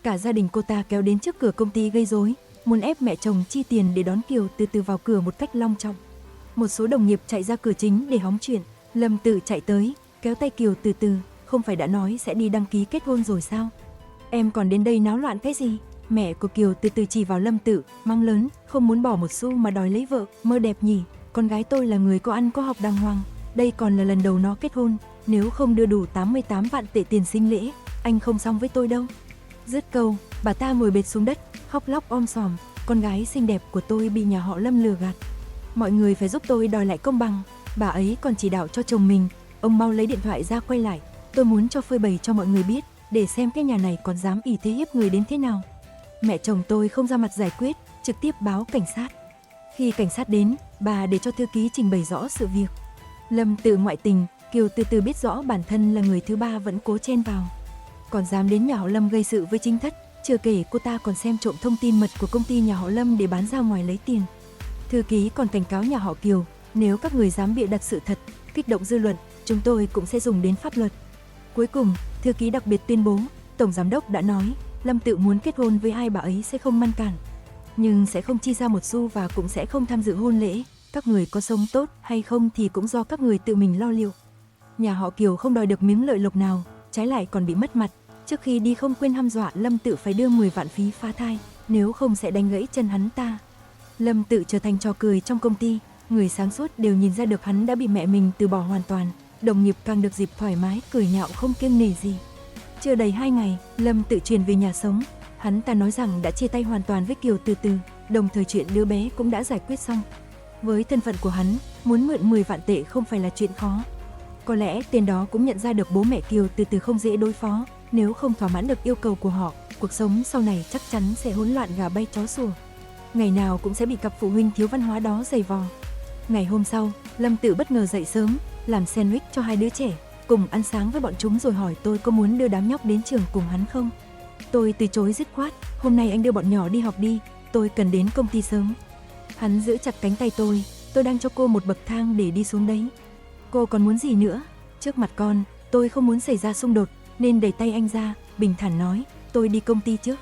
Cả gia đình cô ta kéo đến trước cửa công ty gây rối, muốn ép mẹ chồng chi tiền để đón Kiều Từ Từ vào cửa một cách long trọng. Một số đồng nghiệp chạy ra cửa chính để hóng chuyện, Lâm Tự chạy tới, kéo tay Kiều Từ Từ, không phải đã nói sẽ đi đăng ký kết hôn rồi sao? Em còn đến đây náo loạn cái gì? Mẹ của Kiều Từ Từ chỉ vào Lâm Tự, mắng lớn, không muốn bỏ một xu mà đòi lấy vợ, mơ đẹp nhỉ, con gái tôi là người có ăn có học đàng hoàng, đây còn là lần đầu nó kết hôn, nếu không đưa đủ 88 vạn tệ tiền sinh lễ, anh không xong với tôi đâu. Dứt câu, bà ta ngồi bệt xuống đất, khóc lóc om sòm, con gái xinh đẹp của tôi bị nhà họ Lâm lừa gạt. Mọi người phải giúp tôi đòi lại công bằng, bà ấy còn chỉ đạo cho chồng mình, ông mau lấy điện thoại ra quay lại, tôi muốn cho phơi bày cho mọi người biết, để xem cái nhà này còn dám ỷ thế hiếp người đến thế nào. Mẹ chồng tôi không ra mặt giải quyết, trực tiếp báo cảnh sát. Khi cảnh sát đến, bà để cho thư ký trình bày rõ sự việc. Lâm Tự ngoại tình, Kiều Từ Từ biết rõ bản thân là người thứ ba vẫn cố chen vào, còn dám đến nhà họ Lâm gây sự với chính thất. Chưa kể cô ta còn xem trộm thông tin mật của công ty nhà họ Lâm để bán ra ngoài lấy tiền. Thư ký còn cảnh cáo nhà họ Kiều, nếu các người dám bịa đặt sự thật, kích động dư luận, chúng tôi cũng sẽ dùng đến pháp luật. Cuối cùng, thư ký đặc biệt tuyên bố, tổng giám đốc đã nói, Lâm Tự muốn kết hôn với ai bà ấy sẽ không ngăn cản, nhưng sẽ không chi ra một xu và cũng sẽ không tham dự hôn lễ. Các người có sống tốt hay không thì cũng do các người tự mình lo liệu. Nhà họ Kiều không đòi được miếng lợi lộc nào, trái lại còn bị mất mặt. Trước khi đi không quên hăm dọa Lâm Tự phải đưa 10 vạn phí phá thai, nếu không sẽ đánh gãy chân hắn ta. Lâm Tự trở thành trò cười trong công ty, người sáng suốt đều nhìn ra được hắn đã bị mẹ mình từ bỏ hoàn toàn. Đồng nghiệp càng được dịp thoải mái cười nhạo không kiêng nể gì. Chưa đầy 2 ngày, Lâm Tự chuyển về nhà sống. Hắn ta nói rằng đã chia tay hoàn toàn với Kiều Từ Từ, đồng thời chuyện đứa bé cũng đã giải quyết xong. Với thân phận của hắn, muốn mượn 10 vạn tệ không phải là chuyện khó. Có lẽ tên đó cũng nhận ra được bố mẹ Kiều Từ Từ không dễ đối phó, nếu không thỏa mãn được yêu cầu của họ, cuộc sống sau này chắc chắn sẽ hỗn loạn gà bay chó sủa. Ngày nào cũng sẽ bị cặp phụ huynh thiếu văn hóa đó giày vò. Ngày hôm sau, Lâm Tự bất ngờ dậy sớm, làm sandwich cho 2 đứa trẻ, cùng ăn sáng với bọn chúng rồi hỏi tôi có muốn đưa đám nhóc đến trường cùng hắn không. Tôi từ chối dứt khoát, hôm nay anh đưa bọn nhỏ đi học đi, tôi cần đến công ty sớm. Hắn giữ chặt cánh tay tôi đang cho cô một bậc thang để đi xuống đấy. Cô còn muốn gì nữa? Trước mặt con, tôi không muốn xảy ra xung đột, nên đẩy tay anh ra, bình thản nói, tôi đi công ty trước.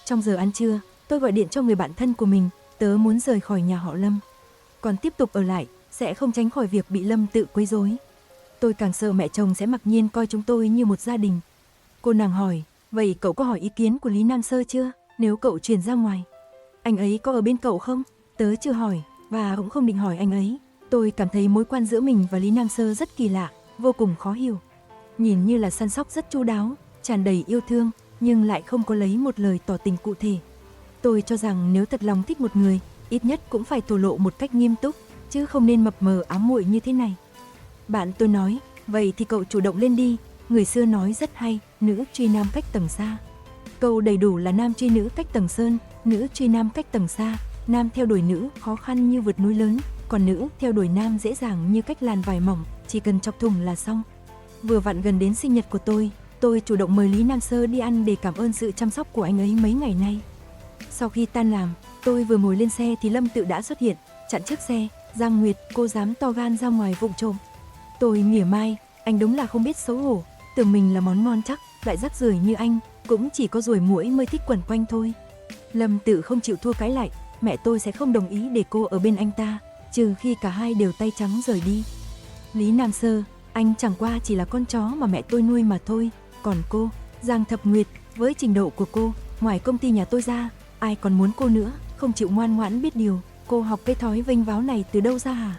Trong giờ ăn trưa, tôi gọi điện cho người bạn thân của mình, tớ muốn rời khỏi nhà họ Lâm. Còn tiếp tục ở lại, sẽ không tránh khỏi việc bị Lâm Tự quấy rối. Tôi càng sợ mẹ chồng sẽ mặc nhiên coi chúng tôi như một gia đình. Cô nàng hỏi, vậy cậu có hỏi ý kiến của Lý Nam Sơ chưa, nếu cậu chuyển ra ngoài? Anh ấy có ở bên cậu không? Tớ chưa hỏi, và cũng không định hỏi anh ấy. Tôi cảm thấy mối quan giữa mình và Lý Nam Sơ rất kỳ lạ, vô cùng khó hiểu. Nhìn như là săn sóc rất chu đáo, tràn đầy yêu thương, nhưng lại không có lấy một lời tỏ tình cụ thể. Tôi cho rằng nếu thật lòng thích một người, ít nhất cũng phải thổ lộ một cách nghiêm túc, chứ không nên mập mờ ám muội như thế này. Bạn tôi nói, vậy thì cậu chủ động lên đi, người xưa nói rất hay, nữ truy nam cách tầng xa. Câu đầy đủ là nam truy nữ cách tầng sơn, nữ truy nam cách tầng xa, nam theo đuổi nữ khó khăn như vượt núi lớn, còn nữ theo đuổi nam dễ dàng như cách làn vải mỏng, chỉ cần chọc thủng là xong. Vừa vặn gần đến sinh nhật của tôi chủ động mời Lý Nam Sơ đi ăn để cảm ơn sự chăm sóc của anh ấy mấy ngày nay. Sau khi tan làm, tôi vừa ngồi lên xe thì Lâm Tự đã xuất hiện, chặn trước xe. Giang Nguyệt, cô dám to gan ra ngoài vụng trộm. Tôi mỉa mai, anh đúng là không biết xấu hổ, tưởng mình là món ngon chắc, loại rác rưởi như anh, cũng chỉ có ruồi muỗi mới thích quẩn quanh thôi. Lâm Tự không chịu thua cãi lại, mẹ tôi sẽ không đồng ý để cô ở bên anh ta, trừ khi cả hai đều tay trắng rời đi. Lý Nam Sơ, anh chẳng qua chỉ là con chó mà mẹ tôi nuôi mà thôi, còn cô, Giang Thập Nguyệt, với trình độ của cô, ngoài công ty nhà tôi ra, ai còn muốn cô nữa, không chịu ngoan ngoãn biết điều, cô học cái thói vênh váo này từ đâu ra hả?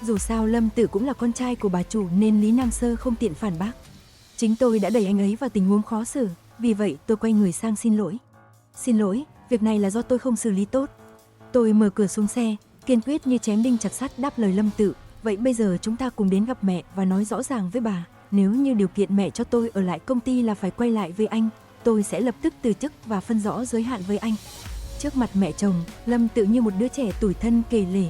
Dù sao Lâm Tự cũng là con trai của bà chủ nên Lý Nam Sơ không tiện phản bác. Chính tôi đã đẩy anh ấy vào tình huống khó xử, vì vậy tôi quay người sang xin lỗi. Xin lỗi, việc này là do tôi không xử lý tốt. Tôi mở cửa xuống xe, kiên quyết như chém đinh chặt sắt đáp lời Lâm Tự. Vậy bây giờ chúng ta cùng đến gặp mẹ và nói rõ ràng với bà. Nếu như điều kiện mẹ cho tôi ở lại công ty là phải quay lại với anh, tôi sẽ lập tức từ chức và phân rõ giới hạn với anh. Trước mặt mẹ chồng, Lâm Tự như một đứa trẻ tủi thân kể lể.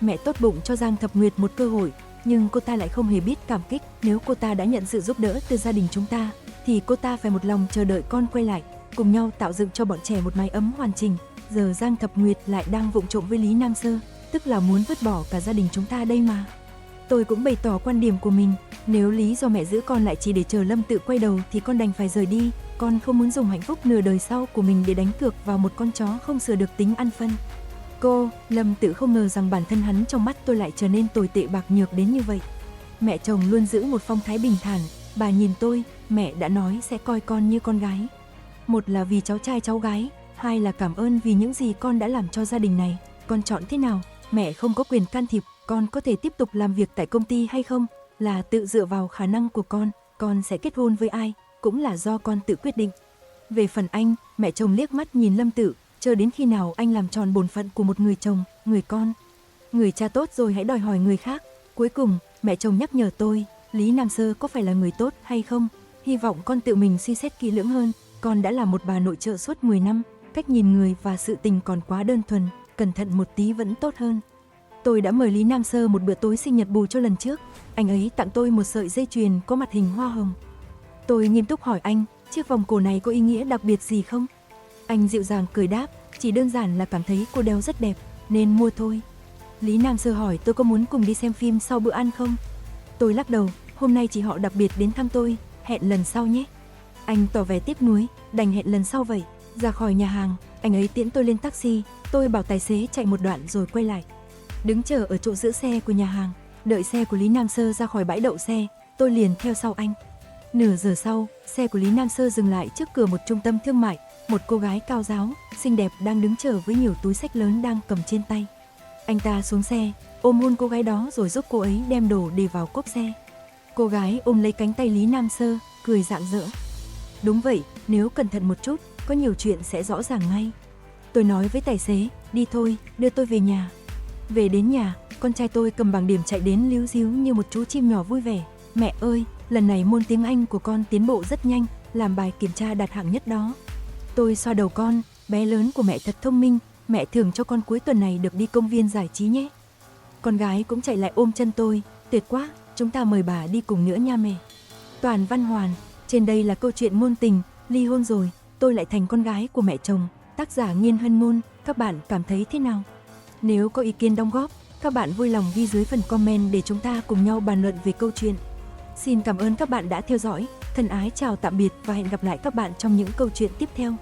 Mẹ tốt bụng cho Giang Thập Nguyệt một cơ hội, nhưng cô ta lại không hề biết cảm kích. Nếu cô ta đã nhận sự giúp đỡ từ gia đình chúng ta, thì cô ta phải một lòng chờ đợi con quay lại, cùng nhau tạo dựng cho bọn trẻ một mái ấm hoàn chỉnh. Giờ Giang Thập Nguyệt lại đang vụng trộm với Lý Nam Sơ, tức là muốn vứt bỏ cả gia đình chúng ta đây mà. Tôi cũng bày tỏ quan điểm của mình, nếu lý do mẹ giữ con lại chỉ để chờ Lâm Tự quay đầu thì con đành phải rời đi, con không muốn dùng hạnh phúc nửa đời sau của mình để đánh cược vào một con chó không sửa được tính ăn phân. Lâm Tự không ngờ rằng bản thân hắn trong mắt tôi lại trở nên tồi tệ bạc nhược đến như vậy. Mẹ chồng luôn giữ một phong thái bình thản, bà nhìn tôi, mẹ đã nói sẽ coi con như con gái. Một là vì cháu trai cháu gái, hai là cảm ơn vì những gì con đã làm cho gia đình này. Con chọn thế nào, mẹ không có quyền can thiệp, con có thể tiếp tục làm việc tại công ty hay không, là tự dựa vào khả năng của con sẽ kết hôn với ai, cũng là do con tự quyết định. Về phần anh, mẹ chồng liếc mắt nhìn Lâm Tự, chờ đến khi nào anh làm tròn bổn phận của một người chồng, người con, người cha tốt rồi hãy đòi hỏi người khác. Cuối cùng, mẹ chồng nhắc nhở tôi, Lý Nam Sơ có phải là người tốt hay không, hy vọng con tự mình suy xét kỹ lưỡng hơn, con đã là một bà nội trợ suốt 10 năm, cách nhìn người và sự tình còn quá đơn thuần, cẩn thận một tí vẫn tốt hơn. Tôi đã mời Lý Nam Sơ một bữa tối sinh nhật bù cho lần trước, anh ấy tặng tôi một sợi dây chuyền có mặt hình hoa hồng. Tôi nghiêm túc hỏi anh, chiếc vòng cổ này có ý nghĩa đặc biệt gì không? Anh dịu dàng cười đáp, chỉ đơn giản là cảm thấy cô đeo rất đẹp, nên mua thôi. Lý Nam Sơ hỏi tôi có muốn cùng đi xem phim sau bữa ăn không? Tôi lắc đầu, hôm nay chị họ đặc biệt đến thăm tôi, hẹn lần sau nhé. Anh tỏ vẻ tiếc nuối, đành hẹn lần sau vậy. Ra khỏi nhà hàng, anh ấy tiễn tôi lên taxi, tôi bảo tài xế chạy một đoạn rồi quay lại. Đứng chờ ở chỗ giữ xe của nhà hàng, đợi xe của Lý Nam Sơ ra khỏi bãi đậu xe, tôi liền theo sau anh. Nửa giờ sau, xe của Lý Nam Sơ dừng lại trước cửa một trung tâm thương mại, một cô gái cao ráo, xinh đẹp đang đứng chờ với nhiều túi xách lớn đang cầm trên tay. Anh ta xuống xe, ôm hôn cô gái đó rồi giúp cô ấy đem đồ để vào cốp xe. Cô gái ôm lấy cánh tay Lý Nam Sơ, cười rạng rỡ. Đúng vậy, nếu cẩn thận một chút, có nhiều chuyện sẽ rõ ràng ngay. Tôi nói với tài xế, đi thôi, đưa tôi về nhà. Về đến nhà, con trai tôi cầm bảng điểm chạy đến líu ríu như một chú chim nhỏ vui vẻ. Mẹ ơi, lần này môn tiếng Anh của con tiến bộ rất nhanh, làm bài kiểm tra đạt hạng nhất đó. Tôi xoa đầu con, bé lớn của mẹ thật thông minh, mẹ thưởng cho con cuối tuần này được đi công viên giải trí nhé. Con gái cũng chạy lại ôm chân tôi, tuyệt quá, chúng ta mời bà đi cùng nữa nha mẹ. Toàn Văn Hoàn, trên đây là câu chuyện ngôn tình, ly hôn rồi, tôi lại thành con gái của mẹ chồng, tác giả Nghiên Hân Ngôn, các bạn cảm thấy thế nào? Nếu có ý kiến đóng góp, các bạn vui lòng ghi dưới phần comment để chúng ta cùng nhau bàn luận về câu chuyện. Xin cảm ơn các bạn đã theo dõi, thân ái chào tạm biệt và hẹn gặp lại các bạn trong những câu chuyện tiếp theo.